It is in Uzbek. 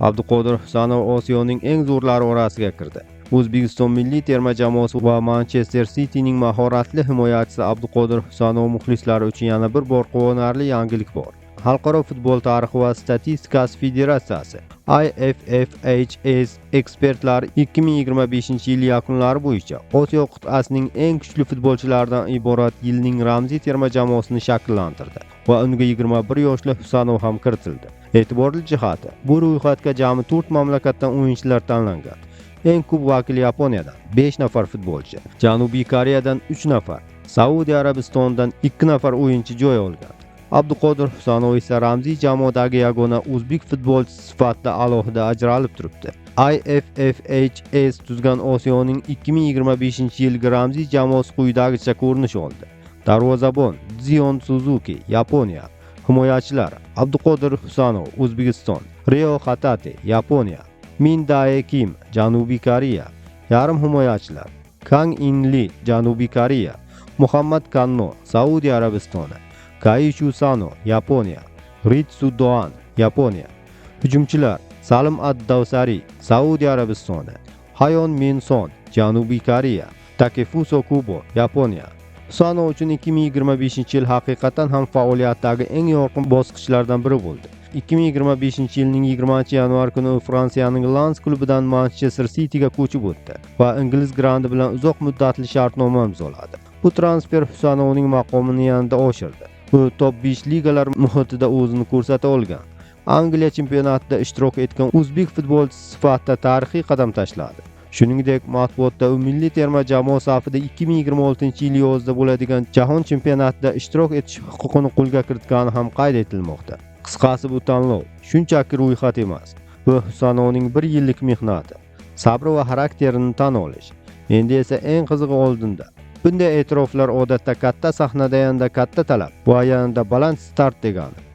Abduqodir Husanov Osiyoning eng zo'rlari orasiga kirdi. O'zbekiston milliy terma jamoasi va Manchester Cityning mahoratli himoyachisi Abduqodir Husanov muxlislari uchun yana bir bor quvonarli yangilik bor. Xalqaro futbol tarixi va statistikasi federatsiyasi IFFHS ekspertlari 2025-yil yakunlari bo'yicha Osiyo qit'asining eng kuchli futbolchilaridan iborat yilning ramziy terma jamoasini shakllantirdi va unga 21 yoshli Husanov ham kiritildi. E'tiborli jihati, bu ro'yxatga jami 4 mamlakatdan o'yinchilar tanlangan. Eng ko'p vakil Yaponiyadan 5 nafar futbolchi, Janubiy Koreyadan 3 nafar, Saudiya Arabistonidan 2 nafar o'yinchi joy olgan. Abduqodir Husanov esa ramziy jamoadagi yagona o'zbek futbolchisi sifatida alohida ajralib turibdi. IFFHS tuzgan Osiyoning 2025-yilgi ramziy jamoasi quyidagicha ko'rinish oldi. Darvozabon Zion Suzuki, Yaponiya. Himoyachilar Abduqodir Husanov, O'zbekiston, Ryo Hatate, Yaponiya, Min Dae Kim, Janubiy Koreya. Yarim himoyachilar Kang In Lee, Janubiy Koreya, Muhammad Kanno, Saudiya Arabistoni, Kaishu Sano, Yaponiya, Ritsu Doan, Yaponiya. Hujumchilar Salim Ad-Dawsari, Saudiya Arabistoni, Hayon Min Son, Janubiy Koreya, Takefuso Kubo, Yaponiya. Husanov uchun 2025-yil haqiqatan ham faoliyatdagi eng yorqin bosqichlardan biri bo'ldi. 2025-yilning 20-yanvar kuni Fransiyaning Lens klubidan Manchester Cityga ko'chib o'tdi va ingliz grandi bilan uzoq muddatli shartnoma imzoladi. Bu transfer Husanovning maqomini yanada oshirdi. U top 5 ligalar muhitida o'zini ko'rsata olgan. Angliya chempionatida ishtirok etgan o'zbek futbolchisi sifatida tarixiy qadam tashladi. Shuningdek, matbuotda u milliy terma jamoa safida 2026-yil yozda bo'ladigan jahon chempionatida ishtirok etish huquqini qo'lga kiritgani ham qayd etilmoqda. Qisqasi, bu tanlov shunchaki ro'yxat emas. Bu Husanovning 1 yillik mehnati, sabri va xarakterini tan olish. Endi esa eng qizig'i oldinda. Bunday e'tiroflar odatda katta sahnada yanada katta talab va yanada baland start degani.